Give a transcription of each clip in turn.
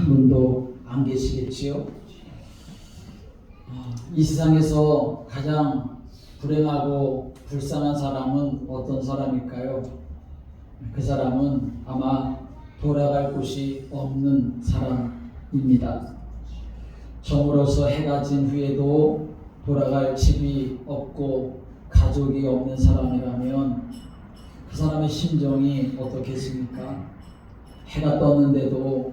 한 분도 안 계시겠지요. 이 세상에서 가장 불행하고 불쌍한 사람은 어떤 사람일까요? 그 사람은 아마 돌아갈 곳이 없는 사람입니다. 정으로서 해가 진 후에도 돌아갈 집이 없고 가족이 없는 사람이라면 그 사람의 심정이 어떻겠습니까? 해가 떴는데도,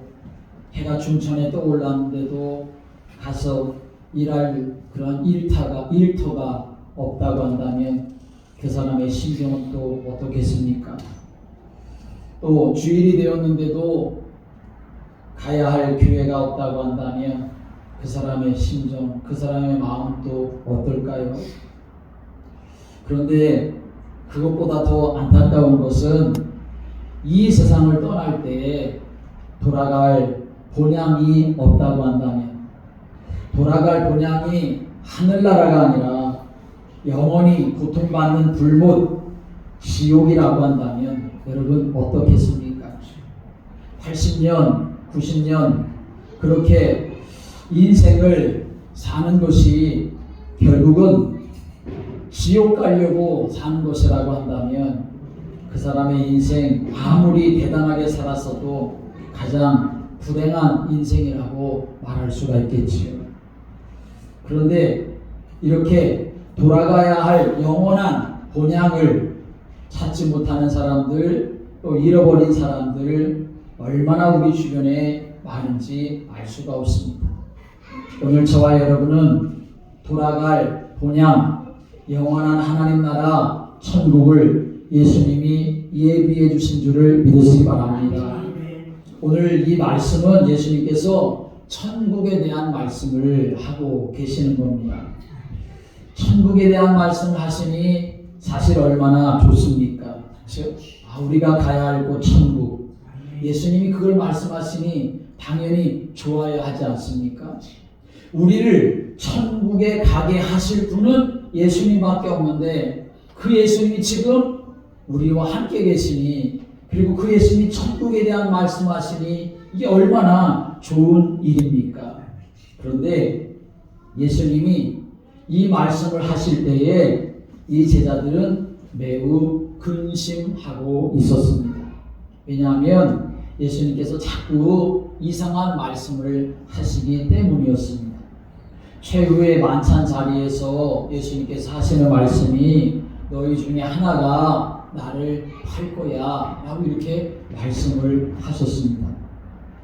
해가 중천에 떠올랐는데도 가서 일할 그런 일터가 없다고 한다면 그 사람의 심정은 또 어떻겠습니까? 또 주일이 되었는데도 가야 할 교회가 없다고 한다면 그 사람의 심정, 그 사람의 마음도 어떨까요? 그런데 그것보다 더 안타까운 것은 이 세상을 떠날 때에 돌아갈 본향이 없다고 한다면, 돌아갈 본향이 하늘나라가 아니라 영원히 고통받는 불못 지옥이라고 한다면 여러분 어떻겠습니까? 80년, 90년 그렇게 인생을 사는 것이 결국은 지옥 가려고 사는 것이라고 한다면 그 사람의 인생 아무리 대단하게 살았어도 가장 불행한 인생이라고 말할 수가 있겠지요. 그런데 이렇게 돌아가야 할 영원한 본향을 찾지 못하는 사람들, 또 잃어버린 사람들 얼마나 우리 주변에 많은지 알 수가 없습니다. 오늘 저와 여러분은 돌아갈 본향, 영원한 하나님 나라 천국을 예수님이 예비해 주신 줄을 믿으시기 바랍니다. 오늘 이 말씀은 예수님께서 천국에 대한 말씀을 하고 계시는 겁니다. 천국에 대한 말씀을 하시니 사실 얼마나 좋습니까? 그렇죠? 우리가 가야 할 곳 천국. 예수님이 그걸 말씀하시니 당연히 좋아야 하지 않습니까? 우리를 천국에 가게 하실 분은 예수님밖에 없는데 그 예수님이 지금 우리와 함께 계시니, 그리고 그 예수님이 천국에 대한 말씀하시니 이게 얼마나 좋은 일입니까? 그런데 예수님이 이 말씀을 하실 때에 이 제자들은 매우 근심하고 있었습니다. 왜냐하면 예수님께서 자꾸 이상한 말씀을 하시기 때문이었습니다. 최후의 만찬 자리에서 예수님께서 하시는 말씀이 너희 중에 하나가 나를 팔 거야 라고 이렇게 말씀을 하셨습니다.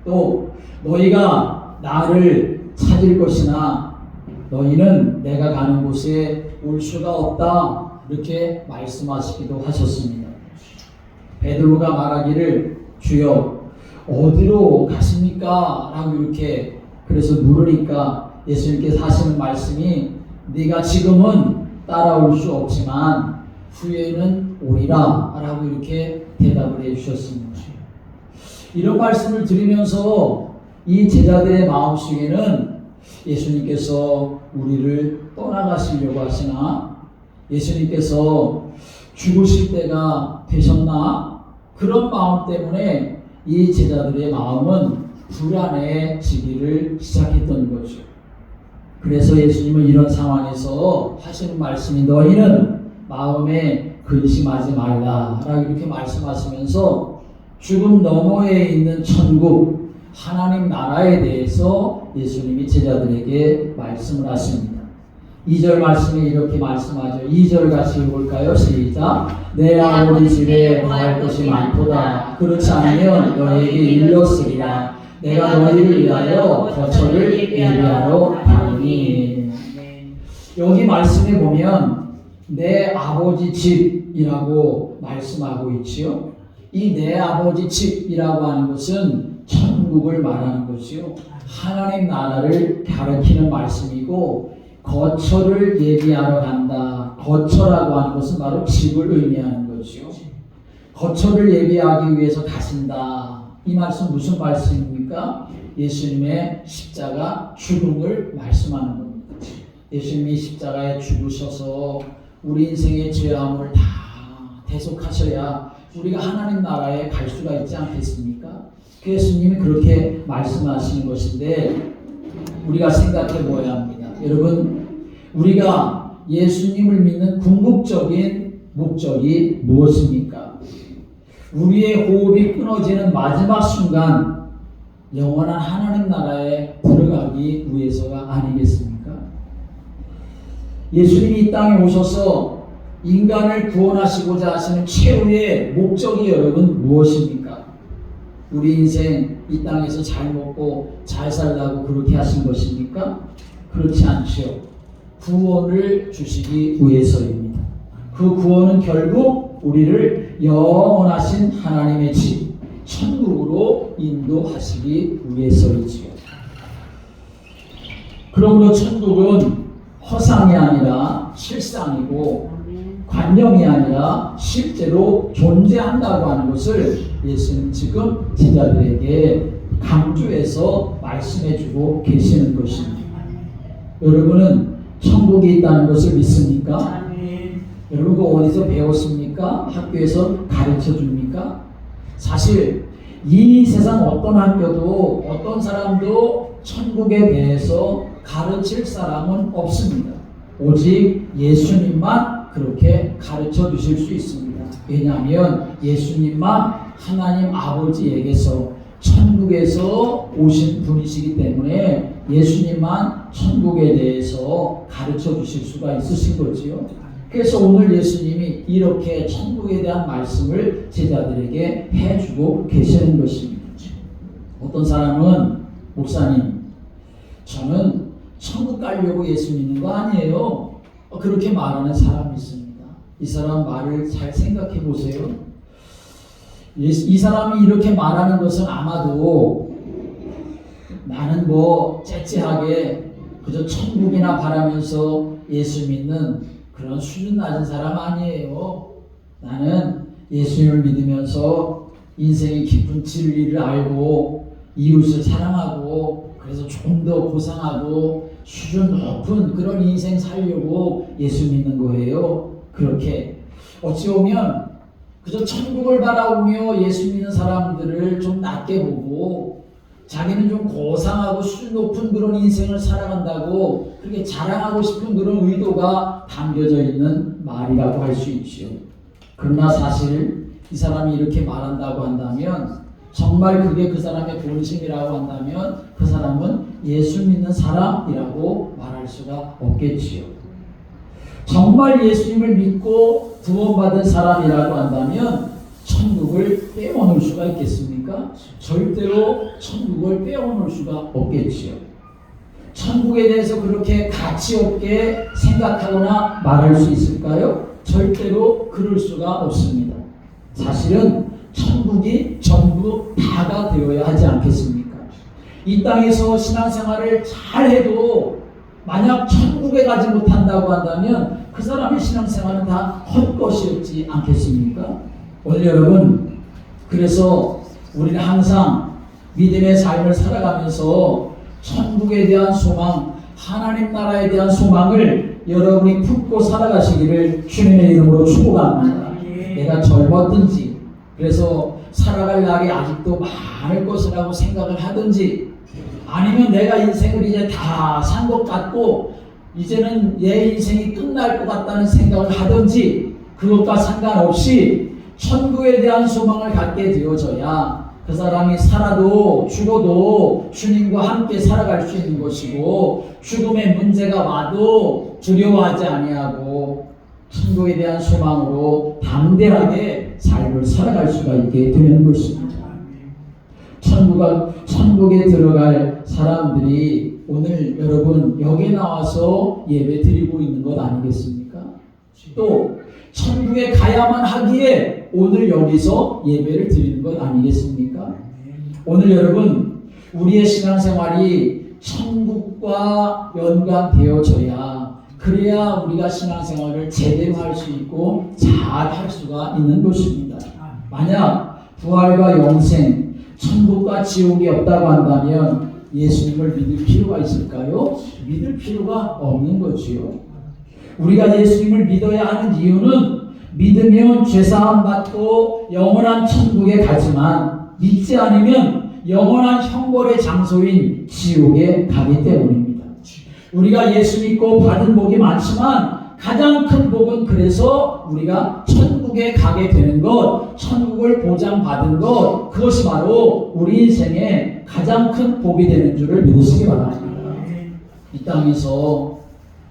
또 너희가 나를 찾을 것이나 너희는 내가 가는 곳에 올 수가 없다 이렇게 말씀하시기도 하셨습니다. 베드로가 말하기를 주여 어디로 가십니까? 라고 이렇게 그래서 물으니까 예수님께서 하시는 말씀이 네가 지금은 따라올 수 없지만 후에는 오리라 라고 이렇게 대답을 해주셨습니다. 이런 말씀을 들으면서 이 제자들의 마음속에는 예수님께서 우리를 떠나가시려고 하시나, 예수님께서 죽으실 때가 되셨나, 그런 마음 때문에 이 제자들의 마음은 불안해지기를 시작했던 거죠. 그래서 예수님은 이런 상황에서 하시는 말씀이 너희는 마음에 근심하지 말라 라고 이렇게 말씀하시면서 죽음 너머에 있는 천국 하나님 나라에 대해서 예수님이 제자들에게 말씀을 하십니다. 2절 말씀에 이렇게 말씀하죠. 2절 같이 읽을까요? 시작. 내 아버지 집에 거할 것이 많도다. 그렇지 않으면 너희에게 일렀으리라. 내가 너희를 위하여 거처를 예비하러 가노니. 여기 말씀에 보면 내 아버지 집이라고 말씀하고 있지요. 이 내 아버지 집이라고 하는 것은 천국을 말하는 것이요. 하나님 나라를 가리키는 말씀이고, 거처를 예비하러 간다. 거처라고 하는 것은 바로 집을 의미하는 것이요. 거처를 예비하기 위해서 가신다. 이 말씀 무슨 말씀입니까? 예수님의 십자가 죽음을 말씀하는 겁니다. 예수님이 십자가에 죽으셔서 우리 인생의 죄함을 다 대속하셔야 우리가 하나님 나라에 갈 수가 있지 않겠습니까? 예수님이 그렇게 말씀하시는 것인데 우리가 생각해 보아야 합니다. 여러분, 우리가 예수님을 믿는 궁극적인 목적이 무엇입니까? 우리의 호흡이 끊어지는 마지막 순간 영원한 하나님 나라에 들어가기 위해서가 아니겠습니까? 예수님이 이 땅에 오셔서 인간을 구원하시고자 하시는 최후의 목적이 여러분 무엇입니까? 우리 인생 이 땅에서 잘 먹고 잘 살라고 그렇게 하신 것입니까? 그렇지 않죠. 구원을 주시기 위해서입니다. 그 구원은 결국 우리를 영원하신 하나님의 집, 천국으로 인도하시기 위해서이지요. 그러므로 천국은 허상이 아니라 실상이고 관념이 아니라 실제로 존재한다고 하는 것을 예수님 지금 제자들에게 강조해서 말씀해주고 계시는 것입니다. 여러분은 천국이 있다는 것을 믿습니까? 여러분 그 어디서 배웠습니까? 학교에서 가르쳐 줍니까? 사실 이 세상 어떤 학교도 어떤 사람도 천국에 대해서 가르칠 사람은 없습니다. 오직 예수님만 그렇게 가르쳐 주실 수 있습니다. 왜냐하면 예수님만 하나님 아버지에게서 천국에서 오신 분이시기 때문에 예수님만 천국에 대해서 가르쳐 주실 수가 있으신 거지요. 그래서 오늘 예수님이 이렇게 천국에 대한 말씀을 제자들에게 해주고 계시는 것입니다. 어떤 사람은 목사님, 저는 천국 가려고 예수 믿는 거 아니에요. 그렇게 말하는 사람이 있습니다. 이 사람 말을 잘 생각해 보세요. 이 사람이 이렇게 말하는 것은 아마도 나는 뭐 째째하게 그저 천국이나 바라면서 예수 믿는 그런 수준 낮은 사람 아니에요. 나는 예수님을 믿으면서 인생의 깊은 진리를 알고 이웃을 사랑하고 그래서 좀 더 고상하고 수준 높은 그런 인생 살려고 예수 믿는 거예요. 그렇게 어찌 보면 그저 천국을 바라보며 예수 믿는 사람들을 좀 낮게 보고 자기는 좀 고상하고 수준 높은 그런 인생을 살아간다고 그렇게 자랑하고 싶은 그런 의도가 담겨져 있는 말이라고 할 수 있지요. 그러나 사실 이 사람이 이렇게 말한다고 한다면 정말 그게 그 사람의 본심이라고 한다면 그 사람은 예수 믿는 사람이라고 말할 수가 없겠지요. 정말 예수님을 믿고 구원받은 사람이라고 한다면 천국을 빼어놓을 수가 있겠습니까? 절대로 천국을 빼어놓을 수가 없겠지요. 천국에 대해서 그렇게 가치 없게 생각하거나 말할 수 있을까요? 절대로 그럴 수가 없습니다. 사실은 천국이 전부 다가 되어야 하지 않겠습니까? 이 땅에서 신앙생활을 잘해도 만약 천국에 가지 못한다고 한다면 그 사람의 신앙생활은 다 헛것이었지 않겠습니까? 오늘 여러분, 그래서 우리는 항상 믿음의 삶을 살아가면서 천국에 대한 소망, 하나님 나라에 대한 소망을 여러분이 품고 살아가시기를 주님의 이름으로 축복합니다. 내가 젊었든지 그래서 살아갈 날이 아직도 많을 것이라고 생각을 하든지 아니면 내가 인생을 이제 다 산 것 같고 이제는 내 인생이 끝날 것 같다는 생각을 하든지 그것과 상관없이 천국에 대한 소망을 갖게 되어져야 그 사람이 살아도 죽어도 주님과 함께 살아갈 수 있는 것이고 죽음의 문제가 와도 두려워하지 아니하고 천국에 대한 소망으로 담대하게 삶을 살아갈 수가 있게 되는 것입니다. 천국에 들어갈 사람들이 오늘 여러분 여기에 나와서 예배 드리고 있는 것 아니겠습니까? 또 천국에 가야만 하기에 오늘 여기서 예배를 드리는 것 아니겠습니까? 오늘 여러분 우리의 신앙생활이 천국과 연관되어져야 그래야 우리가 신앙생활을 제대로 할 수 있고 잘 할 수가 있는 것입니다. 만약 부활과 영생, 천국과 지옥이 없다고 한다면 예수님을 믿을 필요가 있을까요? 믿을 필요가 없는 거지요. 우리가 예수님을 믿어야 하는 이유는 믿으면 죄사함 받고 영원한 천국에 가지만 믿지 않으면 영원한 형벌의 장소인 지옥에 가기 때문입니다. 우리가 예수 믿고 받은 복이 많지만 가장 큰 복은 그래서 우리가 천국에 가게 되는 것, 천국을 보장받은 것, 그것이 바로 우리 인생의 가장 큰 복이 되는 줄을 믿으시기 바랍니다. 이 땅에서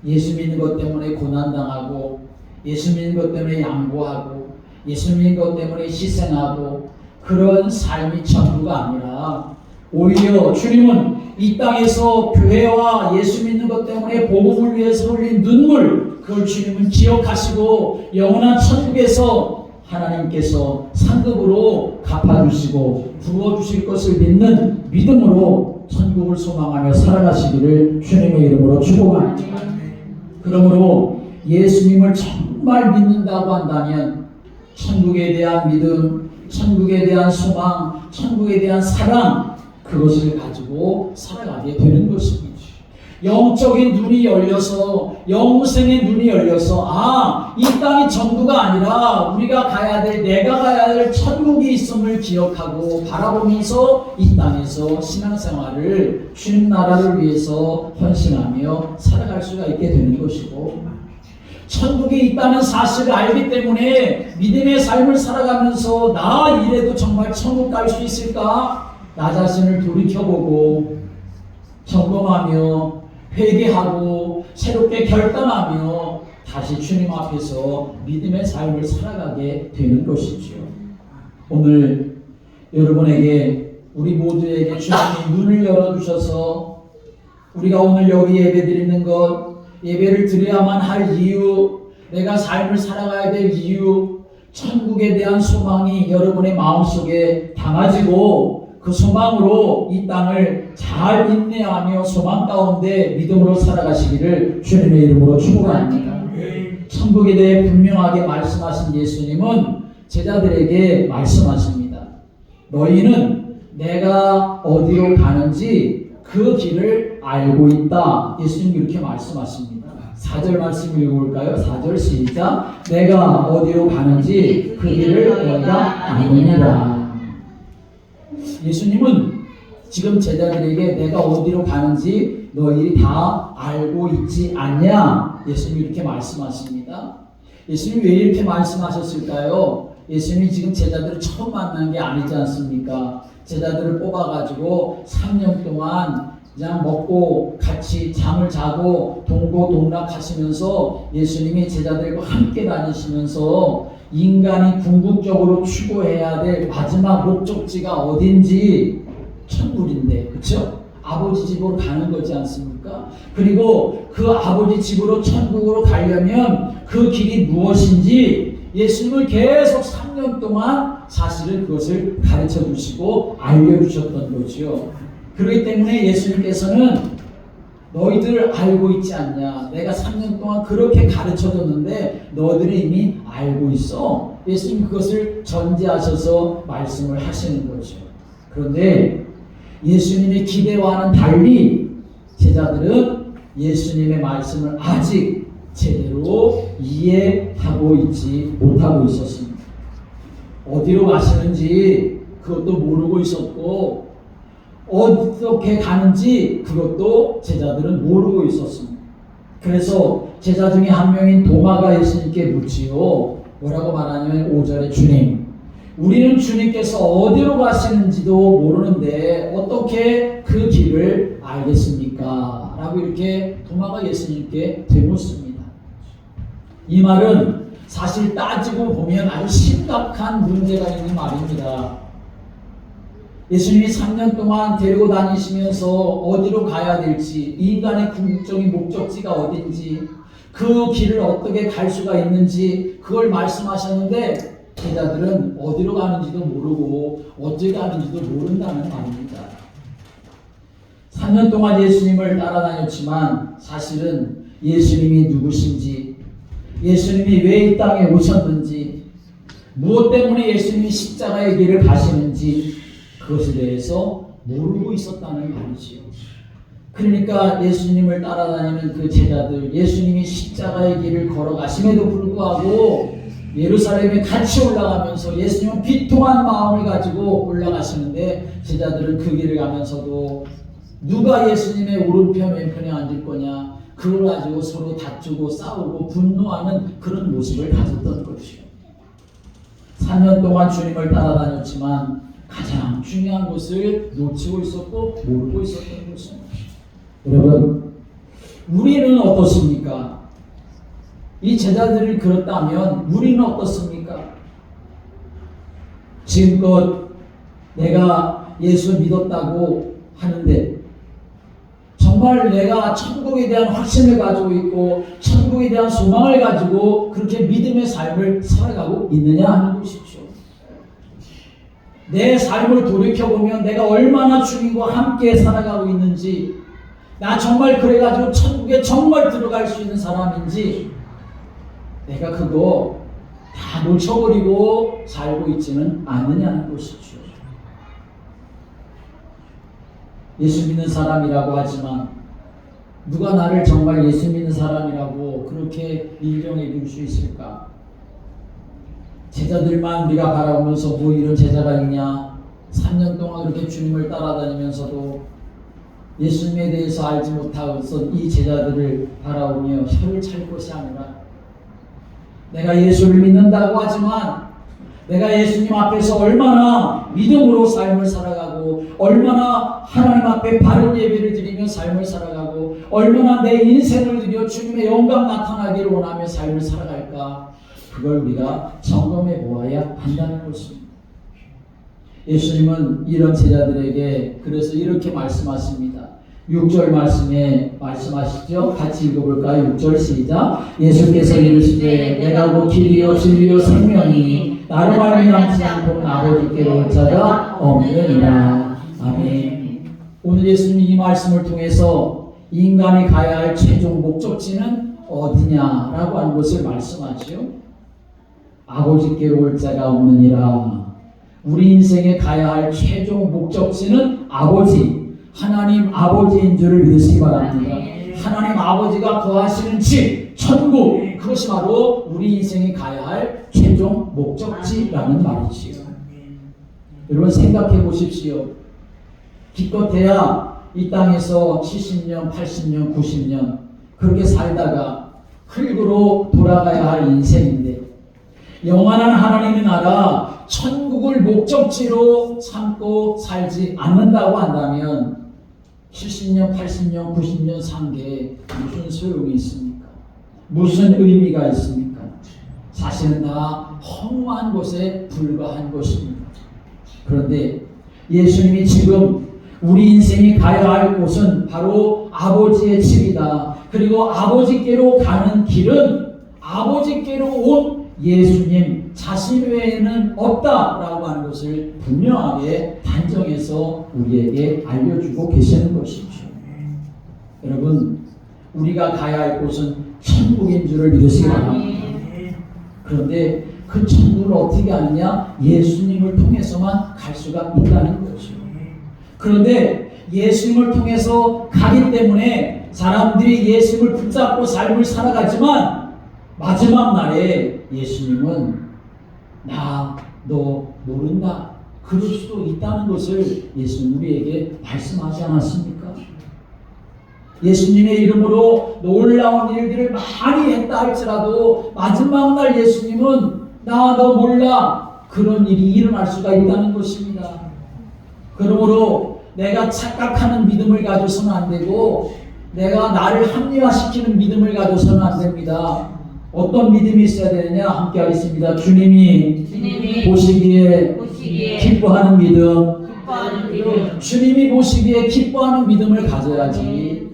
예수 믿는 것 때문에 고난당하고, 예수 믿는 것 때문에 양보하고, 예수 믿는 것 때문에 희생하고, 그런 삶이 전부가 아니라 오히려 주님은 이 땅에서 교회와 예수 믿는 것 때문에 복음을 위해서 흘린 눈물, 그걸 주님은 기억하시고 영원한 천국에서 하나님께서 상급으로 갚아주시고 부어주실 것을 믿는 믿음으로 천국을 소망하며 살아가시기를 주님의 이름으로 축복합니다. 그러므로 예수님을 정말 믿는다고 한다면 천국에 대한 믿음, 천국에 대한 소망, 천국에 대한 사랑, 그것을 가지고 살아가게 되는 것입니다. 영적인 눈이 열려서, 영생의 눈이 열려서, 이 땅이 전부가 아니라 우리가 가야 될, 내가 가야 될 천국이 있음을 기억하고 바라보면서 이 땅에서 신앙생활을 주님 나라를 위해서 헌신하며 살아갈 수가 있게 되는 것이고, 천국이 있다는 사실을 알기 때문에 믿음의 삶을 살아가면서 나 이래도 정말 천국 갈 수 있을까? 나 자신을 돌이켜보고 점검하며 회개하고 새롭게 결단하며 다시 주님 앞에서 믿음의 삶을 살아가게 되는 것이지요. 오늘 여러분에게, 우리 모두에게 주님이 눈을 열어주셔서 우리가 오늘 여기 예배 드리는 것, 예배를 드려야만 할 이유, 내가 삶을 살아가야 될 이유, 천국에 대한 소망이 여러분의 마음속에 담아지고 그 소망으로 이 땅을 잘 인내하며 소망 가운데 믿음으로 살아가시기를 주님의 이름으로 축복합니다. 천국에 대해 분명하게 말씀하신 예수님은 제자들에게 말씀하십니다. 너희는 내가 어디로 가는지 그 길을 알고 있다. 예수님 이렇게 말씀하십니다. 4절 말씀 읽어볼까요? 4절 시작. 내가 어디로 가는지 그 길을 너희가 아느니라. 예수님은 지금 제자들에게 내가 어디로 가는지 너희들이 다 알고 있지 않냐? 예수님이 이렇게 말씀하십니다. 예수님이 왜 이렇게 말씀하셨을까요? 예수님이 지금 제자들을 처음 만난 게 아니지 않습니까? 제자들을 뽑아가지고 3년 동안 그냥 먹고 같이 잠을 자고 동고동락하시면서 예수님이 제자들과 함께 다니시면서 인간이 궁극적으로 추구해야 될 마지막 목적지가 어딘지 천국인데, 그렇죠? 아버지 집으로 가는 거지 않습니까? 그리고 그 아버지 집으로 천국으로 가려면 그 길이 무엇인지 예수님을 계속 3년 동안 사실은 그것을 가르쳐 주시고 알려주셨던 거죠. 그렇기 때문에 예수님께서는 너희들 알고 있지 않냐? 내가 3년 동안 그렇게 가르쳐줬는데 너희들이 이미 알고 있어. 예수님 그것을 전제하셔서 말씀을 하시는 거죠. 그런데 예수님의 기대와는 달리 제자들은 예수님의 말씀을 아직 제대로 이해하고 있지 못하고 있었습니다. 어디로 가시는지 그것도 모르고 있었고, 어떻게 가는지 그것도 제자들은 모르고 있었습니다. 그래서 제자 중에 한 명인 도마가 예수님께 묻지요. 뭐라고 말하냐면 5절에 주님, 우리는 주님께서 어디로 가시는지도 모르는데 어떻게 그 길을 알겠습니까? 라고 이렇게 도마가 예수님께 되묻습니다. 이 말은 사실 따지고 보면 아주 심각한 문제가 있는 말입니다. 예수님이 3년 동안 데리고 다니시면서 어디로 가야 될지, 인간의 궁극적인 목적지가 어딘지, 그 길을 어떻게 갈 수가 있는지 그걸 말씀하셨는데 제자들은 어디로 가는지도 모르고 어떻게 가는지도 모른다는 말입니다. 3년 동안 예수님을 따라다녔지만 사실은 예수님이 누구신지, 예수님이 왜 이 땅에 오셨는지, 무엇 때문에 예수님이 십자가의 길을 가시는지 그것에 대해서 모르고 있었다는 말이지요. 그러니까 예수님을 따라다니는 그 제자들, 예수님이 십자가의 길을 걸어가심에도 불구하고 예루살렘에 같이 올라가면서 예수님은 비통한 마음을 가지고 올라가시는데 제자들은 그 길을 가면서도 누가 예수님의 오른편 왼편에 앉을 거냐 그걸 가지고 서로 다투고 싸우고 분노하는 그런 모습을 가졌던 것이요. 3년 동안 주님을 따라다녔지만 가장 중요한 것을 놓치고 있었고 모르고 있었던 것입니다. 여러분, 우리는 어떻습니까? 이 제자들이 그렇다면 우리는 어떻습니까? 지금껏 내가 예수 믿었다고 하는데 정말 내가 천국에 대한 확신을 가지고 있고 천국에 대한 소망을 가지고 그렇게 믿음의 삶을 살아가고 있느냐 하는 것이죠. 내 삶을 돌이켜보면 내가 얼마나 주님과 함께 살아가고 있는지, 나 정말 그래가지고 천국에 정말 들어갈 수 있는 사람인지 내가 그거 다 놓쳐버리고 살고 있지는 않느냐는 것이죠. 예수 믿는 사람이라고 하지만 누가 나를 정말 예수 믿는 사람이라고 그렇게 인정해 줄 수 있을까? 제자들만 우리가 바라보면서 뭐 이런 제자가 있냐? 3년 동안 그렇게 주님을 따라다니면서도 예수님에 대해서 알지 못하고 이 제자들을 바라보며 혀를 찰 것이 아니라 내가 예수를 믿는다고 하지만 내가 예수님 앞에서 얼마나 믿음으로 삶을 살아가고 얼마나 하나님 앞에 바른 예배를 드리며 삶을 살아가고 얼마나 내 인생을 드려 주님의 영광 나타나기를 원하며 삶을 살아갈까, 그걸 우리가 점검해 보아야 한다는 것입니다. 예수님은 이런 제자들에게 그래서 이렇게 말씀하십니다. 6절 말씀에 말씀하시죠. 같이 읽어볼까요? 6절 시작. 예수께서 이르시되 내가 곧 길이요 진리요 생명이니 나로 말미암지 않고는 아버지께로 올 자가 없느니라. 아멘. 오늘 예수님이 이 말씀을 통해서 인간이 가야 할 최종 목적지는 어디냐라고 하는 것을 말씀하지요. 아버지께로 올 자가 없느니라. 우리 인생에 가야 할 최종 목적지는 아버지, 하나님 아버지인 줄을 믿으시기 바랍니다. 하나님 아버지가 거하시는 집, 천국, 그것이 바로 우리 인생에 가야 할 최종 목적지라는 말이지요. 여러분 생각해 보십시오. 기껏해야 이 땅에서 70년, 80년, 90년 그렇게 살다가 흙으로 돌아가야 할 인생인데 영원한 하나님의 나라 천국을 목적지로 삼고 살지 않는다고 한다면 70년, 80년, 90년 산 게 무슨 소용이 있습니까? 무슨 의미가 있습니까? 사실은 다 허무한 것에 불과한 것입니다. 그런데 예수님이 지금 우리 인생이 가야 할 곳은 바로 아버지의 집이다. 그리고 아버지께로 가는 길은 아버지께로 온 예수님 자신 외에는 없다라고 하는 것을 분명하게 단정해서 우리에게 알려주고 계시는 것이죠. 여러분, 우리가 가야 할 곳은 천국인 줄을 믿으시기 바랍니다. 그런데 그 천국을 어떻게 하느냐? 예수님을 통해서만 갈 수가 있다는 거죠. 그런데 예수님을 통해서 가기 때문에 사람들이 예수님을 붙잡고 삶을 살아가지만 마지막 날에 예수님은 너 모른다, 그럴 수도 있다는 것을 예수님 우리에게 말씀하지 않았습니까? 예수님의 이름으로 놀라운 일들을 많이 했다 할지라도 마지막 날 예수님은 너 몰라, 그런 일이 일어날 수가 있다는 것입니다. 그러므로 내가 착각하는 믿음을 가져서는 안 되고 내가 나를 합리화시키는 믿음을 가져서는 안 됩니다. 어떤 믿음이 있어야 되느냐? 함께 하겠습니다. 주님이 보시기에 기뻐하는 믿음. 주님이 보시기에 기뻐하는 믿음을 가져야지.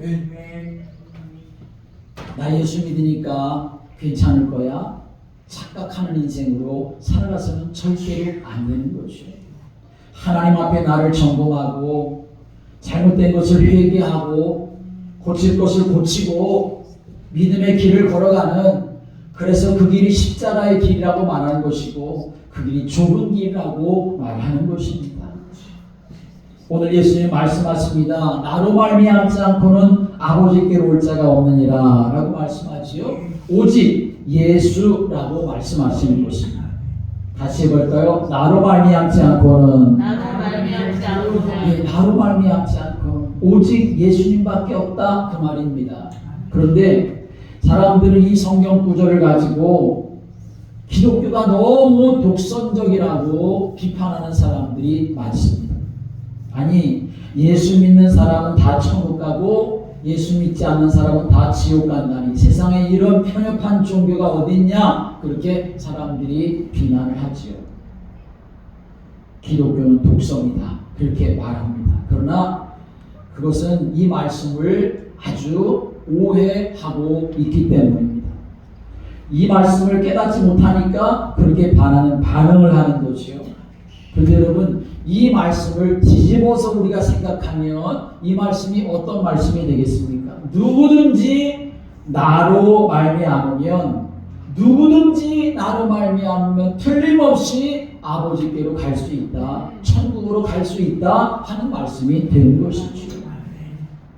나 예수 믿으니까 괜찮을 거야, 착각하는 인생으로 살아가서는 절대로 안 되는 거죠. 하나님 앞에 나를 점검하고 잘못된 것을 회개하고 고칠 것을 고치고 믿음의 길을 걸어가는, 그래서 그 길이 십자가의 길이라고 말하는 것이고 그 길이 좁은 길이라고 말하는 것입니다. 오늘 예수님 말씀하십니다. 나로 말미암지 않고는 아버지께로 올 자가 없느니라 라고 말씀하지요. 오직 예수라고 말씀하시는 것입니다. 다시 해볼까요? 나로 말미암지 않고는 나로 말미암지 않고 오직 예수님밖에 없다 그 말입니다. 그런데 사람들은 이 성경 구절을 가지고 기독교가 너무 독선적이라고 비판하는 사람들이 많습니다. 아니, 예수 믿는 사람은 다 천국 가고 예수 믿지 않는 사람은 다 지옥 간다니 세상에 이런 편협한 종교가 어딨냐, 그렇게 사람들이 비난을 하지요. 기독교는 독성이다 그렇게 말합니다. 그러나 그것은 이 말씀을 아주 오해하고 있기 때문입니다. 이 말씀을 깨닫지 못하니까 그렇게 반응을 하는 거지요. 그런데 여러분, 이 말씀을 뒤집어서 우리가 생각하면 이 말씀이 어떤 말씀이 되겠습니까? 누구든지 나로 말미암으면 틀림없이 아버지께로 갈 수 있다, 천국으로 갈 수 있다 하는 말씀이 되는 것이죠.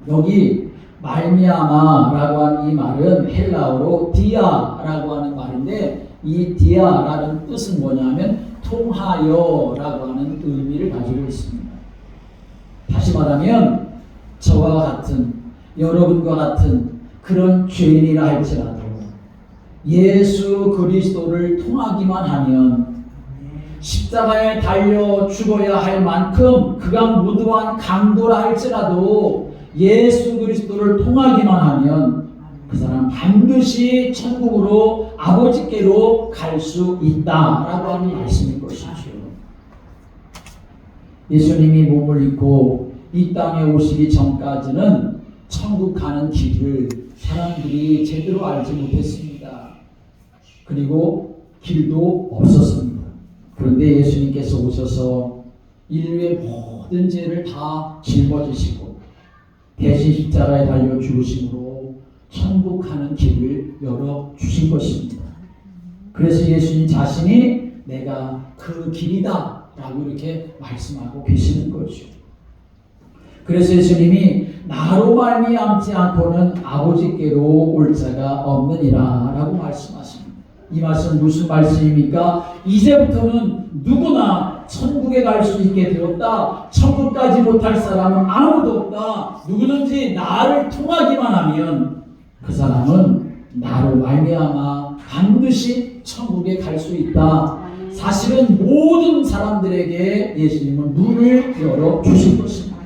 여기 말미암아라고 하는 이 말은 헬라어로 디아라고 하는 말인데, 이 디아라는 뜻은 뭐냐면 통하여라고 하는 의미를 가지고 있습니다. 다시 말하면 저와 같은, 여러분과 같은 그런 죄인이라 할지라도 예수 그리스도를 통하기만 하면, 십자가에 달려 죽어야 할 만큼 그가 무도한 강도라 할지라도 예수 그리스도를 통하기만 하면 그 사람 반드시 천국으로 아버지께로 갈 수 있다라고 하는 말씀인 것이죠. 예수님이 몸을 입고 이 땅에 오시기 전까지는 천국 가는 길을 사람들이 제대로 알지 못했습니다. 그리고 길도 없었습니다. 그런데 예수님께서 오셔서 인류의 모든 죄를 다 짊어지시고 대신 십자가에 달려 죽으심으로 천국 가는 길을 열어주신 것입니다. 그래서 예수님 자신이 내가 그 길이다 라고 이렇게 말씀하고 계시는 거죠. 그래서 예수님이 나로 말미암지 않고는 아버지께로 올 자가 없느니라 라고 말씀하십니다. 이 말씀은 무슨 말씀입니까? 이제부터는 누구나 천국에 갈 수 있게 되었다. 천국까지 못할 사람은 아무도 없다. 누구든지 나를 통하기만 하면 그 사람은 나로 말미암아 반드시 천국에 갈 수 있다. 사실은 모든 사람들에게 예수님은 문을 열어주신 것입니다.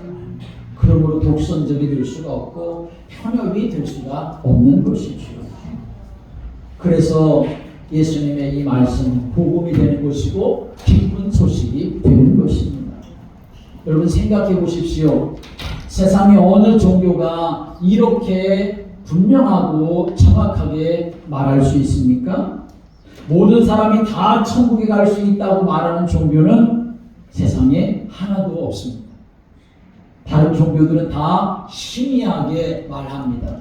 그러므로 독선적이 될 수가 없고 편협이 될 수가 없는 것이죠. 그래서 예수님의 이 말씀 복음이 되는 것이고 기쁜 소식이 되는 것입니다. 여러분 생각해 보십시오. 세상에 어느 종교가 이렇게 분명하고 정확하게 말할 수 있습니까? 모든 사람이 다 천국에 갈 수 있다고 말하는 종교는 세상에 하나도 없습니다. 다른 종교들은 다 희미하게 말합니다.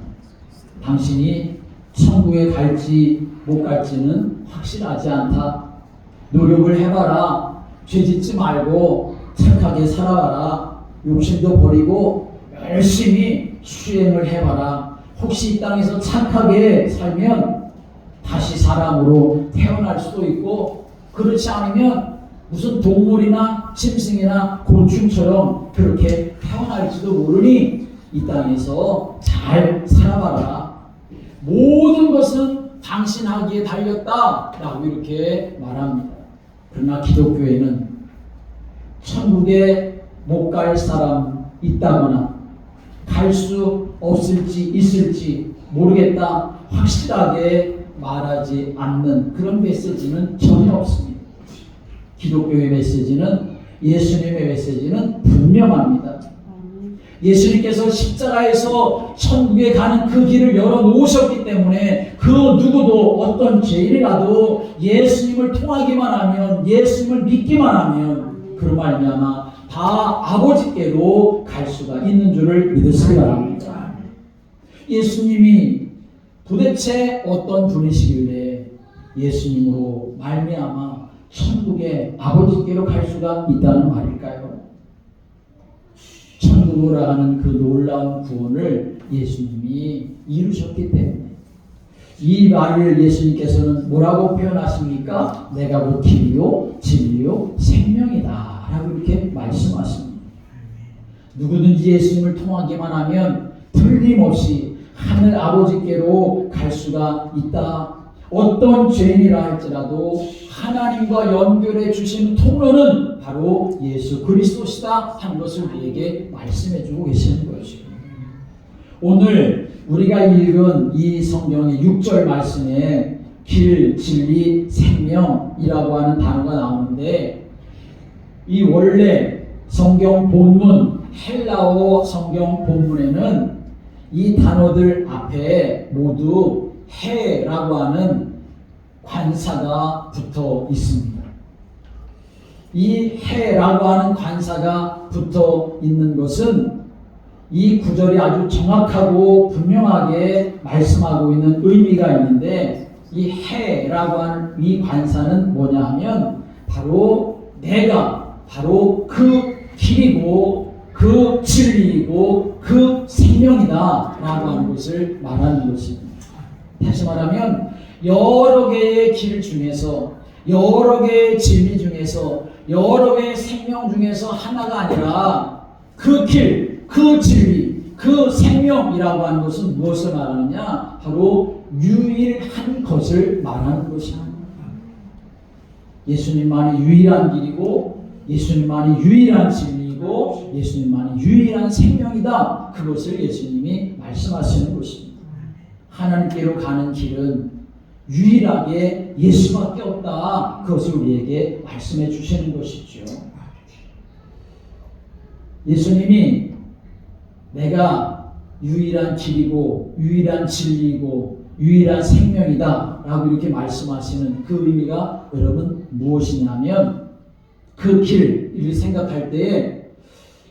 당신이 천국에 갈지 못 갈지는 확실하지 않다. 노력을 해봐라. 죄짓지 말고 착하게 살아봐라. 욕심도 버리고 열심히 수행을 해봐라. 혹시 이 땅에서 착하게 살면 다시 사람으로 태어날 수도 있고, 그렇지 않으면 무슨 동물이나 짐승이나 곤충처럼 그렇게 태어날지도 모르니 이 땅에서 잘 살아봐라. 모든 것은 당신 하기에 달렸다 라고 이렇게 말합니다. 그러나 기독교에는 천국에 못 갈 사람 있다거나 갈 수 없을지 있을지 모르겠다 확실하게 말하지 않는 그런 메시지는 전혀 없습니다. 기독교의 메시지는, 예수님의 메시지는 분명합니다. 예수님께서 십자가에서 천국에 가는 그 길을 열어놓으셨기 때문에 그 누구도 어떤 죄인이라도 예수님을 통하기만 하면, 예수님을 믿기만 하면 그로 말미암아 다 아버지께로 갈 수가 있는 줄을 믿으시기 바랍니다. 예수님이 도대체 어떤 분이시길래 예수님으로 말미암아 천국에 아버지께로 갈 수가 있다는 말일까요? 천국으로 가는 그 놀라운 구원을 예수님이 이루셨기 때문에, 이 말을 예수님께서는 뭐라고 표현하십니까? 내가 곧 길이요 진리요 생명이다 라고 이렇게 말씀하십니다. 누구든지 예수님을 통하기만 하면 틀림없이 하늘 아버지께로 갈 수가 있다. 어떤 죄인이라 할지라도 하나님과 연결해 주신 통로는 바로 예수 그리스도시다 하는 것을 우리에게 말씀해 주고 계시는 것이죠. 오늘 우리가 읽은 이 성경의 6절 말씀에 길, 진리, 생명이라고 하는 단어가 나오는데 이 원래 성경 본문 헬라어 성경 본문에는 이 단어들 앞에 모두 해라고 하는 관사가 붙어 있습니다. 이 해라고 하는 관사가 붙어 있는 것은 이 구절이 아주 정확하고 분명하게 말씀하고 있는 의미가 있는데 이 해라고 하는 이 관사는 뭐냐 하면 바로 내가 바로 그 길이고 그 진리이고 그 생명이다 라고 하는 것을 말하는 것입니다. 다시 말하면 여러 개의 길 중에서 여러 개의 진리 중에서 여러 개의 생명 중에서 하나가 아니라 그 길, 그 진리, 그 생명이라고 하는 것은 무엇을 말하느냐? 바로 유일한 것을 말하는 것이다. 예수님만이 유일한 길이고 예수님만이 유일한 진리이고 예수님만이 유일한 생명이다. 그것을 예수님이 말씀하시는 것입니다. 하나님께로 가는 길은 유일하게 예수밖에 없다. 그것을 우리에게 말씀해 주시는 것이죠. 예수님이 내가 유일한 길이고 유일한 진리이고 유일한 생명이다 라고 이렇게 말씀하시는 그 의미가 여러분 무엇이냐면 그 길을 생각할 때에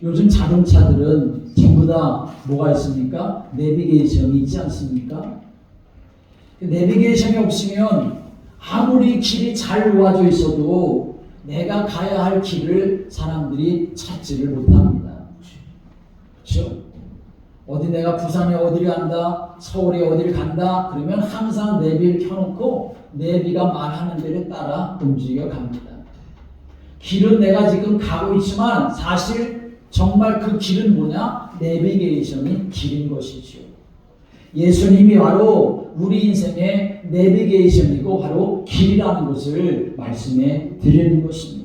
요즘 자동차들은 전부 다 뭐가 있습니까? 내비게이션이 있지 않습니까? 내비게이션이 없으면 아무리 길이 잘 놓아져 있어도 내가 가야 할 길을 사람들이 찾지를 못합니다. 그렇죠? 어디 내가 부산에 어디를 간다, 서울에 어디를 간다 그러면 항상 내비를 켜놓고 내비가 말하는 대로 따라 움직여 갑니다. 길은 내가 지금 가고 있지만 사실 정말 그 길은 뭐냐? 내비게이션이 길인 것이죠. 예수님이 바로 우리 인생의 내비게이션이고 바로 길이라는 것을 말씀해 드리는 것입니다.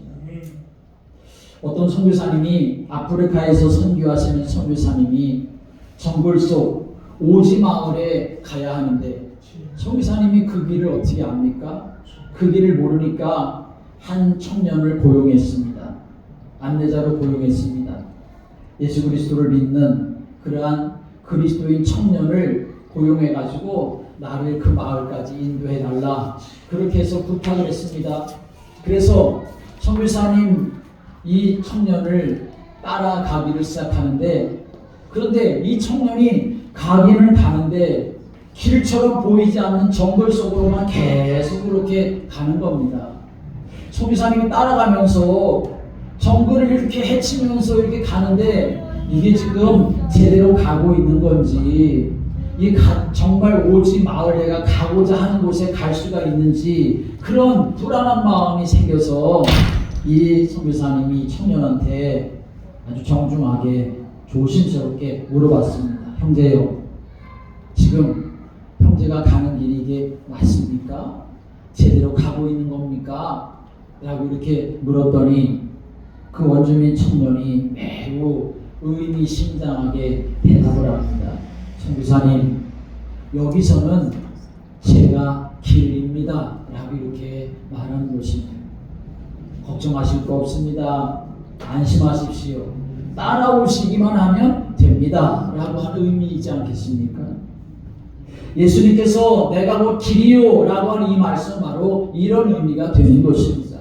어떤 선교사님이 아프리카에서 선교하시는 선교사님이 정글 속 오지 마을에 가야 하는데 선교사님이 그 길을 어떻게 압니까? 그 길을 모르니까 한 청년을 고용했습니다. 안내자로 고용했습니다. 예수 그리스도를 믿는 그러한 그리스도인 청년을 고용해가지고 나를 그 마을까지 인도해달라 그렇게 해서 부탁을 했습니다. 그래서 선교사님 이 청년을 따라가기를 시작하는데 그런데 이 청년이 가기는 가는데 길처럼 보이지 않는 정글 속으로만 계속 그렇게 가는 겁니다. 선교사님이 따라가면서 정글을 이렇게 헤치면서 이렇게 가는데 이게 지금 제대로 가고 있는 건지 정말 오지 마을 내가 가고자 하는 곳에 갈 수가 있는지 그런 불안한 마음이 생겨서 이 선교사님이 청년한테 아주 정중하게 조심스럽게 물어봤습니다. 형제요, 지금 형제가 가는 길이 이게 맞습니까? 제대로 가고 있는 겁니까? 라고 이렇게 물었더니 그 원주민 청년이 매우 의미심장하게 대답을 합니다. 선교사님, 여기서는 제가 길입니다 라고 이렇게 말하는 것입니다. 걱정하실 거 없습니다. 안심하십시오. 따라오시기만 하면 됩니다 라고 하는 의미이지 않겠습니까? 예수님께서 내가 곧 길이요 라고 하는 이 말씀 바로 이런 의미가 되는 것입니다.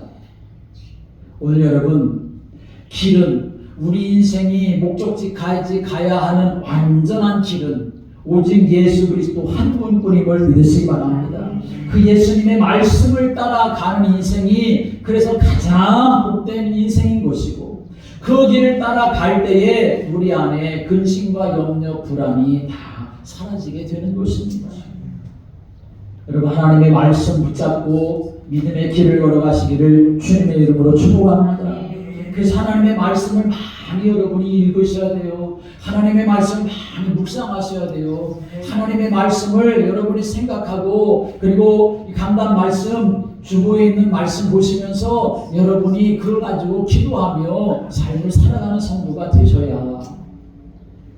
오늘 여러분, 길은 우리 인생이 목적지까지 가야 하는 완전한 길은 오직 예수 그리스도 한 분뿐임을 믿으시기 바랍니다. 그 예수님의 말씀을 따라가는 인생이 그래서 가장 복된 인생인 것이고 그 길을 따라갈 때에 우리 안에 근심과 염려, 불안이 다 사라지게 되는 것입니다. 여러분 하나님의 말씀 붙잡고 믿음의 길을 걸어가시기를 주님의 이름으로 축복합니다. 그래서 하나님의 말씀을 많이 여러분이 읽으셔야 돼요. 하나님의 말씀을 많이 묵상하셔야 돼요. 하나님의 말씀을 여러분이 생각하고 그리고 이 강단 말씀 주보에 있는 말씀 보시면서 여러분이 그걸 가지고 기도하며 삶을 살아가는 성도가 되셔야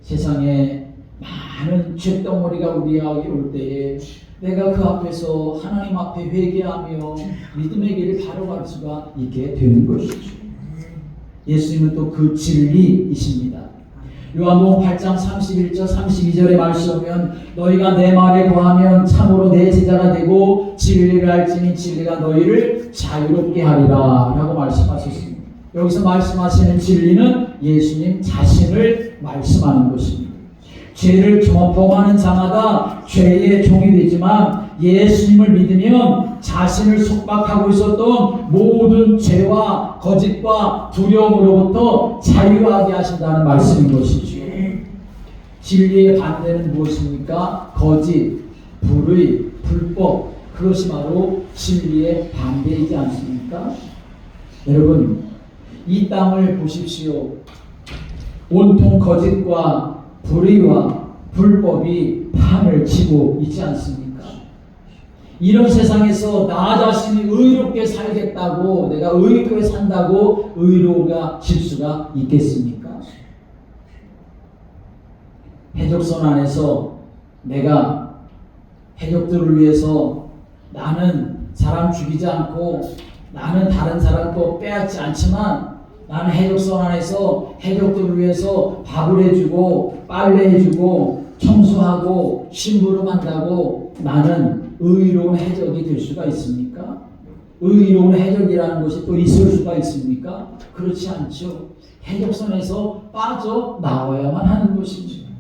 세상에 많은 죄덩어리가 우리에게 올 때에 내가 그 앞에서 하나님 앞에 회개하며 믿음의 길을 바로 갈 수가 있게 되는 것이죠. 예수님은 또 그 진리이십니다. 요한복음 8장 31절 32절의 말씀 보면 너희가 내 말에 거하면 참으로 내 제자가 되고 진리를 알지니 진리가 너희를 자유롭게 하리라 라고 말씀하셨습니다. 여기서 말씀하시는 진리는 예수님 자신을 말씀하는 것입니다. 죄를 범하는 자마다 죄의 종이 되지만 예수님을 믿으면 자신을 속박하고 있었던 모든 죄와 거짓과 두려움으로부터 자유하게 하신다는 말씀인 것이죠. 진리의 반대는 무엇입니까? 거짓, 불의, 불법, 그것이 바로 진리의 반대이지 않습니까? 여러분, 이 땅을 보십시오. 온통 거짓과 불의와 불법이 판을 치고 있지 않습니까? 이런 세상에서 나 자신이 의롭게 살겠다고 내가 의롭게 산다고 의로가 질 수가 있겠습니까? 해적선 안에서 내가 해적들을 위해서 나는 사람 죽이지 않고 나는 다른 사람도 빼앗지 않지만 나는 해적선 안에서 해적들을 위해서 밥을 해주고 빨래해주고 청소하고 심부름한다고 나는 의로운 해적이 될 수가 있습니까? 의로운 해적이라는 것이 또 있을 수가 있습니까? 그렇지 않죠. 해적선에서 빠져나와야만 하는 것입니다.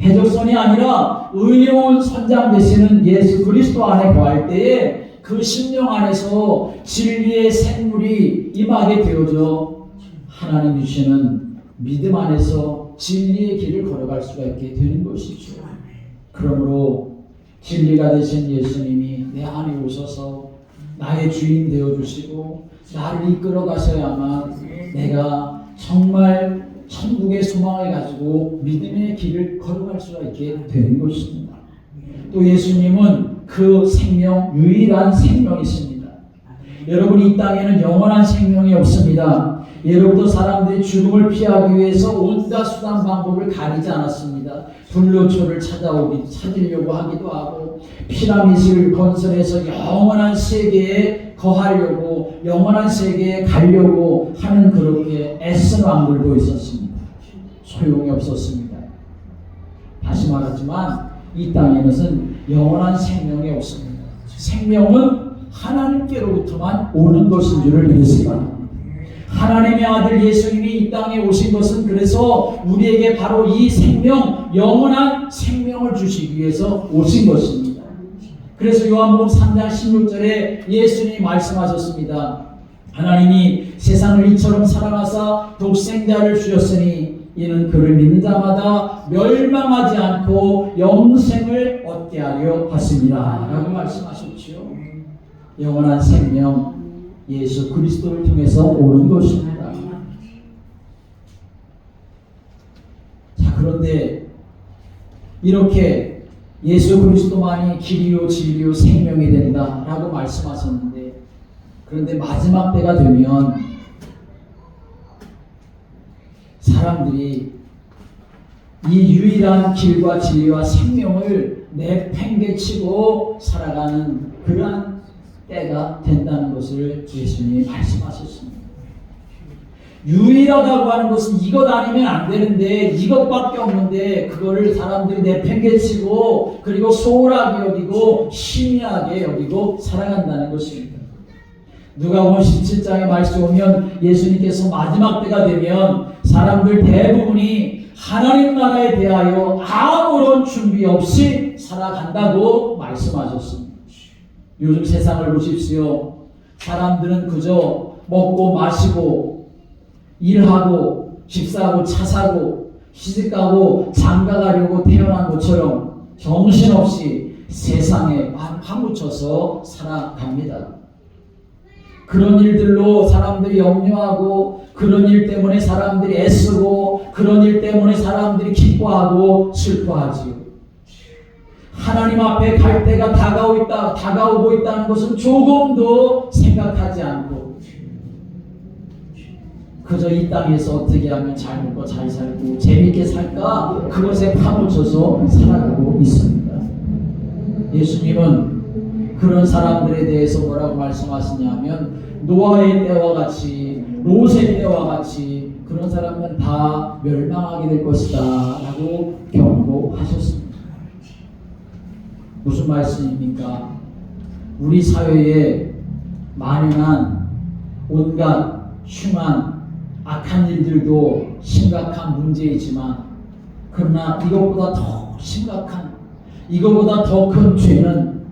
해적선이 아니라 의로운 선장 되시는 예수 그리스도 안에 거할 때에 그 심령 안에서 진리의 생물이 임하게 되어져 하나님 주시는 믿음 안에서 진리의 길을 걸어갈 수가 있게 되는 것이죠. 그러므로 진리가 되신 예수님이 내 안에 오셔서 나의 주인 되어주시고 나를 이끌어 가셔야만 내가 정말 천국의 소망을 가지고 믿음의 길을 걸어갈 수가 있게 되는 것입니다. 또 예수님은 그 생명, 유일한 생명이십니다. 여러분, 이 땅에는 영원한 생명이 없습니다. 예로부터 사람들이 죽음을 피하기 위해서 온갖 수단 방법을 가리지 않았습니다. 불로초를 찾으려고 하기도 하고 피라미드를 건설해서 영원한 세계에 거하려고 영원한 세계에 가려고 하는 그렇게 애쓴 왕들도 있었습니다. 소용이 없었습니다. 다시 말하지만 이 땅에는 영원한 생명이 없습니다. 생명은 하나님께로부터만 오는 것인 줄을 믿으시기 바랍니다. 하나님의 아들 예수님이 이 땅에 오신 것은 그래서 우리에게 바로 이 생명, 영원한 생명을 주시기 위해서 오신 것입니다. 그래서 요한복음 3장 16절에 예수님이 말씀하셨습니다. 하나님이 세상을 이처럼 사랑하사 독생자를 주셨으니 이는 그를 믿는 자마다 멸망하지 않고 영생을 얻게 하려 하십니다 라고 말씀하셨지요. 영원한 생명 예수 그리스도를 통해서 오는 것입니다. 자, 그런데 이렇게 예수 그리스도만이 길이요 진리요 생명이 된다라고 말씀하셨는데, 그런데 마지막 때가 되면 사람들이 이 유일한 길과 진리와 생명을 내팽개치고 살아가는 그러한 때가 된다는 것을 예수님이 말씀하셨습니다. 유일하다고 하는 것은 이것 아니면 안 되는데, 이것밖에 없는데 그거를 사람들이 내팽개치고 그리고 소홀하게 여기고 희미하게 여기고 살아간다는 것입니다. 누가복음 17장의 말씀 보면 예수님께서 마지막 때가 되면 사람들 대부분이 하나님 나라에 대하여 아무런 준비 없이 살아간다고 말씀하셨습니다. 요즘 세상을 보십시오. 사람들은 그저 먹고 마시고 일하고 집 사고 차 사고 시집가고 장가가려고 태어난 것처럼 정신없이 세상에 파묻혀서 살아갑니다. 그런 일들로 사람들이 염려하고, 그런 일 때문에 사람들이 애쓰고, 그런 일 때문에 사람들이 기뻐하고 슬퍼하지요. 하나님 앞에 갈 때가 다가오고 있다는 것은 조금도 생각하지 않고, 그저 이 땅에서 어떻게 하면 잘 먹고 잘 살고 재밌게 살까, 그것에 파묻혀서 살아가고 있습니다. 예수님은 그런 사람들에 대해서 뭐라고 말씀하시냐면, 노아의 때와 같이, 롯의 때와 같이 그런 사람은 다 멸망하게 될 것이다 라고 경고하셨습니다. 무슨 말씀입니까? 우리 사회에 만연한 온갖 흉한 악한 일들도 심각한 문제이지만, 그러나 이것보다 더 심각한, 이것보다 더 큰 죄는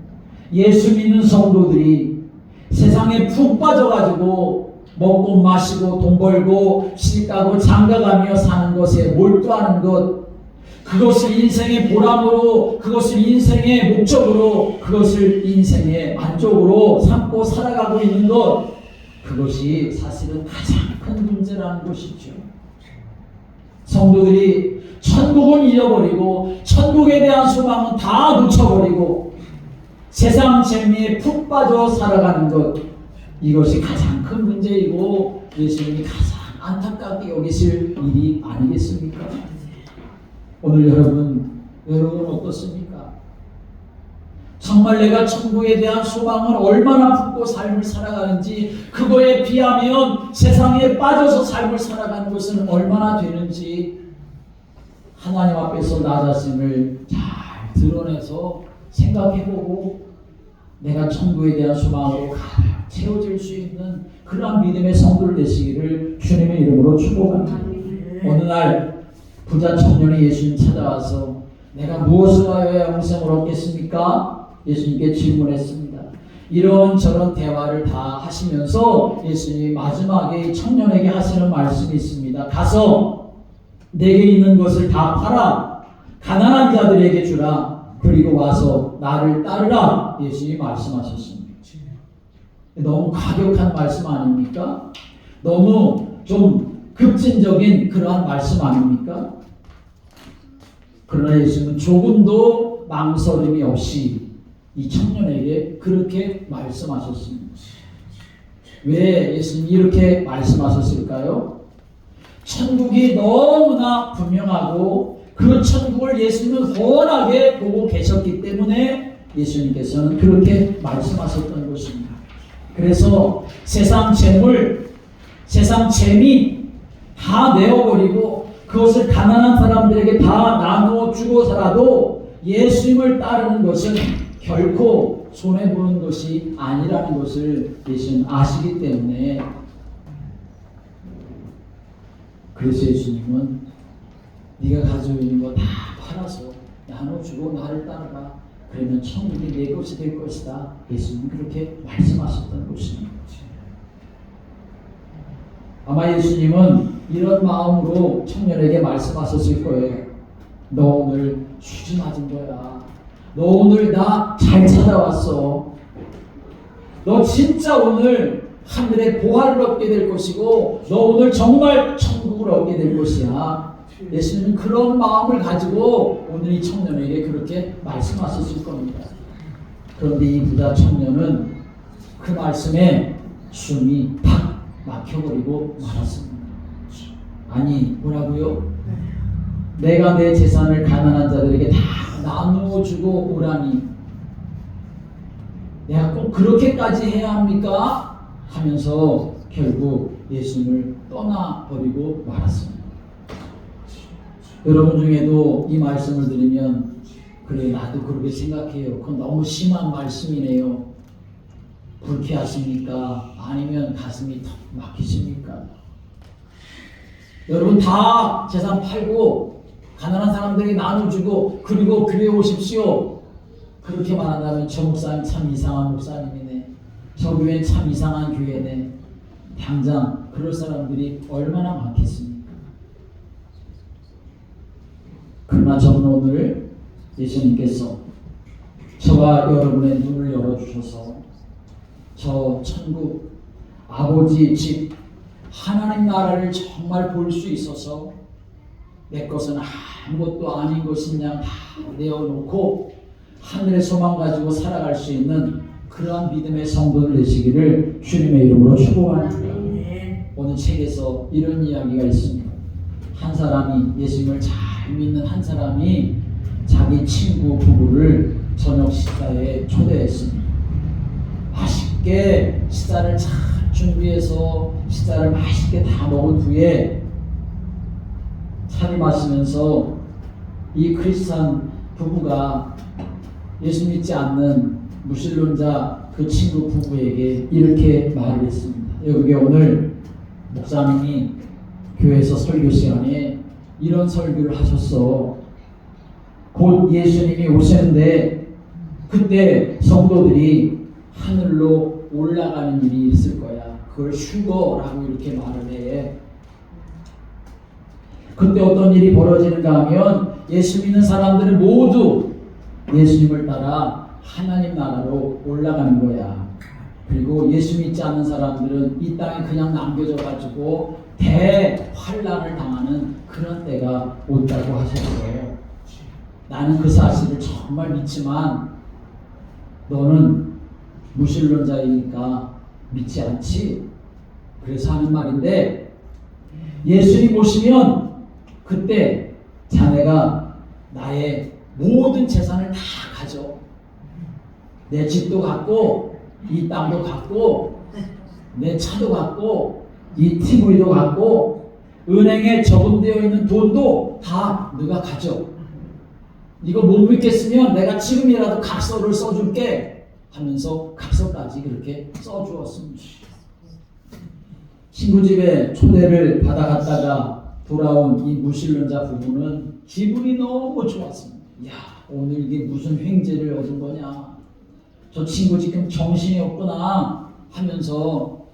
예수 믿는 성도들이 세상에 푹 빠져가지고 먹고 마시고 돈 벌고 시집가고 장가가며 사는 것에 몰두하는 것, 그것을 인생의 보람으로, 그것을 인생의 목적으로, 그것을 인생의 만족으로 삼고 살아가고 있는 것, 그것이 사실은 가장 큰 문제라는 것이죠. 성도들이 천국은 잃어버리고 천국에 대한 소망은 다 놓쳐버리고 세상 재미에 푹 빠져 살아가는 것, 이것이 가장 큰 문제이고 예수님이 가장 안타깝게 여기실 일이 아니겠습니까? 오늘 여러분 어떻습니까? 정말 내가 천국에 대한 소망을 얼마나 품고 삶을 살아가는지, 그거에 비하면 세상에 빠져서 삶을 살아가는 것은 얼마나 되는지 하나님 앞에서 나 자신을 잘 드러내서 생각해보고 내가 천국에 대한 소망으로 가득 채워질 수 있는 그러한 믿음의 성도를 되시기를 주님의 이름으로 축복합니다. 어느 날 부자 청년이 예수님 찾아와서 내가 무엇을 하여야 영생을 얻겠습니까? 예수님께 질문했습니다. 이런저런 대화를 다 하시면서 예수님이 마지막에 청년에게 하시는 말씀이 있습니다. 가서 내게 있는 것을 다 팔아 가난한 자들에게 주라. 그리고 와서 나를 따르라. 예수님이 말씀하셨습니다. 너무 과격한 말씀 아닙니까? 너무 좀 급진적인 그러한 말씀 아닙니까? 그러나 예수님은 조금도 망설임이 없이 이 청년에게 그렇게 말씀하셨습니다. 왜 예수님이 이렇게 말씀하셨을까요? 천국이 너무나 분명하고 그 천국을 예수님은 훤하게 보고 계셨기 때문에 예수님께서는 그렇게 말씀하셨던 것입니다. 그래서 세상 재물, 세상 재미 다 내어버리고 그것을 가난한 사람들에게 다 나누어 주고서라도 예수님을 따르는 것은 결코 손해보는 것이 아니라는 것을 예수님 아시기 때문에, 그래서 예수님은 네가 가지고 있는 거 다 팔아서 나눠주고 나를 따라가. 그러면 천국이 내 것이 될 것이다. 예수님은 그렇게 말씀하셨던 것입니다. 아마 예수님은 이런 마음으로 청년에게 말씀하셨을 거예요. 너 오늘 수지 맞은 거야. 너 오늘 나 잘 찾아왔어. 너 진짜 오늘 하늘의 보화를 얻게 될 것이고 너 오늘 정말 천국을 얻게 될 것이야. 예수님은 그런 마음을 가지고 오늘 이 청년에게 그렇게 말씀하셨을 겁니다. 그런데 이 부자 청년은 그 말씀에 숨이 팍 막혀버리고 말았습니다. 아니 뭐라고요? 내가 내 재산을 가난한 자들에게 다 나누어 주고 오라니 내가 꼭 그렇게까지 해야 합니까? 하면서 결국 예수님을 떠나버리고 말았습니다. 여러분 중에도 이 말씀을 들으면 그래 나도 그렇게 생각해요. 그건 너무 심한 말씀이네요. 불쾌하십니까? 아니면 가슴이 턱 막히십니까? 여러분 다 재산 팔고 가난한 사람들에게 나눠주고 그리고 교회에 오십시오. 그렇게 말한다면 저 목사님 참 이상한 목사님이네. 저 교회는 참 이상한 교회네. 당장 그럴 사람들이 얼마나 많겠습니까? 그러나 저는 오늘 예수님께서 저와 여러분의 눈을 열어주셔서 저 천국 아버지 집 하나님 나라를 정말 볼 수 있어서 내 것은 아무것도 아닌 것인 양 다 내어놓고 하늘의 소망 가지고 살아갈 수 있는 그러한 믿음의 성도들 되시기를 주님의 이름으로 축복합니다. 오늘 책에서 이런 이야기가 있습니다. 한 사람이 예수님을 잘 믿는 한 사람이 자기 친구 부부를 저녁 식사에 초대했습니다. 맛있게 식사를 잘 준비해서 식사를 맛있게 다 먹은 후에 차를 마시면서 이 크리스찬 부부가 예수 믿지 않는 무신론자 그 친구 부부에게 이렇게 말을 했습니다. 여기 오늘 목사님이 교회에서 설교 시간에 이런 설교를 하셨어. 곧 예수님이 오시는데 그때 성도들이 하늘로 올라가는 일이 있을 거야. 그걸 휴거라고 이렇게 말을 해. 그때 어떤 일이 벌어지는가 하면 예수 믿는 사람들은 모두 예수님을 따라 하나님 나라로 올라가는 거야. 그리고 예수 믿지 않는 사람들은 이 땅에 그냥 남겨져 가지고 대환란을 당하는 그런 때가 온다고 하셨어요. 나는 그 사실을 정말 믿지만 너는 무신론자이니까 믿지 않지? 그래서 하는 말인데 예수님 오시면 그때 자네가 나의 모든 재산을 다 가져. 내 집도 갖고 이 땅도 갖고 내 차도 갖고 이 TV도 갖고 은행에 저금되어 있는 돈도 다 네가 가져. 이거 못 믿겠으면 내가 지금이라도 각서를 써줄게 하면서 각서까지 그렇게 써주었습니다. 친구 집에 초대를 받아갔다가 돌아온 이 무신론자 부부는 기분이 너무 좋았습니다. 야, 오늘 이게 무슨 횡재를 얻은 거냐. 저 친구 지금 정신이 없구나 하면서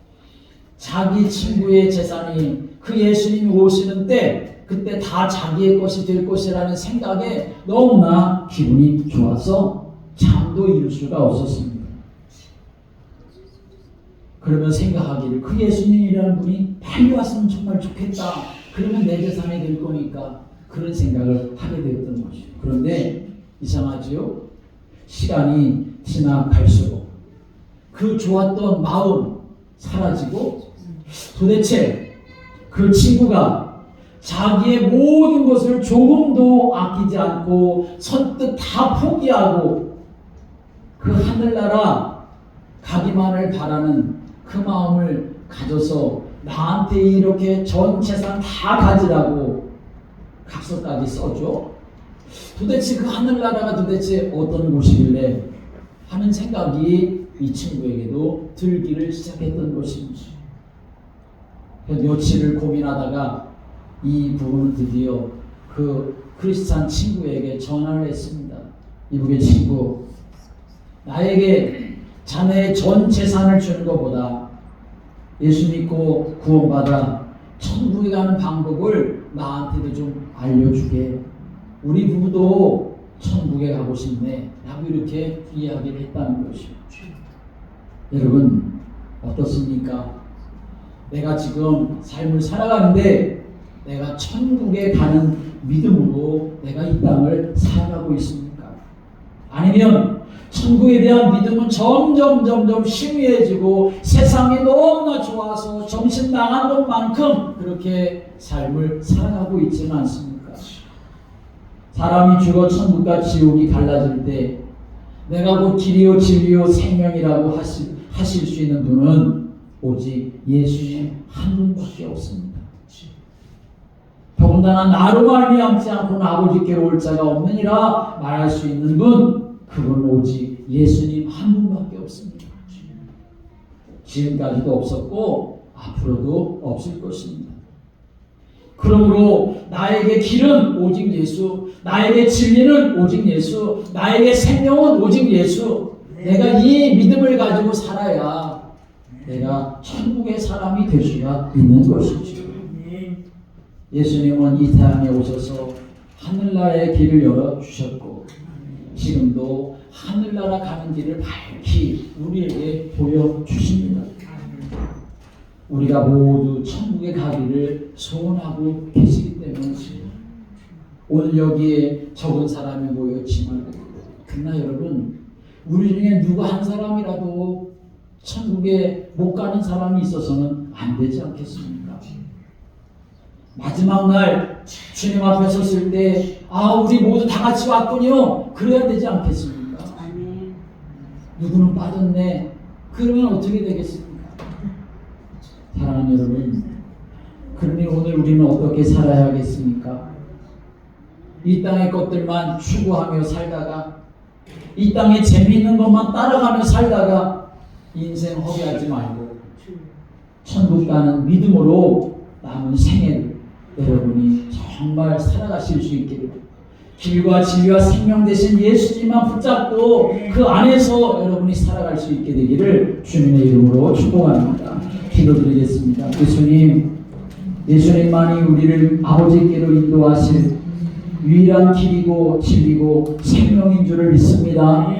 자기 친구의 재산이 그 예수님이 오시는 때 그때 다 자기의 것이 될 것이라는 생각에 너무나 기분이 좋아서 잠도 이룰 수가 없었습니다. 그러면 생각하기를 그 예수님이라는 분이 빨리 왔으면 정말 좋겠다. 그러면 내 재산이 될 거니까 그런 생각을 하게 되었던 것이죠. 그런데 이상하지요? 시간이 지나갈수록 그 좋았던 마음 사라지고 도대체 그 친구가 자기의 모든 것을 조금도 아끼지 않고 선뜻 다 포기하고 그 하늘나라 가기만을 바라는 그 마음을 가져서 나한테 이렇게 전 재산 다 가지라고 각서까지 써줘? 도대체 그 하늘나라가 도대체 어떤 곳이길래 하는 생각이 이 친구에게도 들기를 시작했던 것입니다. 며칠을 고민하다가 이 부부는 드디어 그 크리스찬 친구에게 전화를 했습니다. 이분의 친구, 나에게 자네의 전 재산을 주는 것보다 예수 믿고 구원받아 천국에 가는 방법을 나한테도 좀 알려주게. 우리 부부도 천국에 가고 싶네 라고 이렇게 이야기를 했다는 것이죠. 여러분 어떻습니까? 내가 지금 삶을 살아가는데 내가 천국에 가는 믿음으로 내가 이 땅을 살아가고 있습니까? 아니면 천국에 대한 믿음은 점점 희미해지고 세상이 너무나 좋아서 정신 나간 것만큼 그렇게 삶을 살아가고 있지는 않습니까? 사람이 죽어 천국과 지옥이 갈라질 때 내가 곧 길이요 진리요 생명이라고 하실 수 있는 분은 오직 예수님 한 분밖에 없습니다. 더군다나 나로 말미암지 않고는 아버지께로 올 자가 없느니라 말할 수 있는 분, 그분 오직 예수님 한 분밖에 없습니다. 지금까지도 없었고 앞으로도 없을 것입니다. 그러므로 나에게 길은 오직 예수, 나에게 진리는 오직 예수, 나에게 생명은 오직 예수. 내가 이 믿음을 가지고 살아야 내가 천국의 사람이 될 수가 있는 것이죠. 예수님은 이 땅에 오셔서 하늘나라의 길을 열어주셨고 지금도 하늘나라 가는 길을 밝히 우리에게 보여주십니다. 우리가 모두 천국에 가기를 소원하고 계시기 때문이지. 오늘 여기에 적은 사람이 모였지만 그러나 여러분, 우리 중에 누구 한 사람이라도 천국에 못 가는 사람이 있어서는 안 되지 않겠습니까? 마지막 날 주님 앞에 섰을 때 우리 모두 다 같이 왔군요. 그래야 되지 않겠습니까? 누구는 빠졌네. 그러면 어떻게 되겠습니까? 사랑하는 여러분, 그러니 오늘 우리는 어떻게 살아야 하겠습니까? 이 땅의 것들만 추구하며 살다가, 이 땅에 재미있는 것만 따라가며 살다가 인생 허비하지 말고 천국 가는 믿음으로 남은 생애를 여러분이 정말 살아가실 수 있기를, 길과 진리와 생명 되신 예수님만 붙잡고 그 안에서 여러분이 살아갈 수 있게 되기를 주님의 이름으로 축복합니다. 기도드리겠습니다. 예수님만이 우리를 아버지께로 인도하실 유일한 길이고 진리고 생명인 줄을 믿습니다.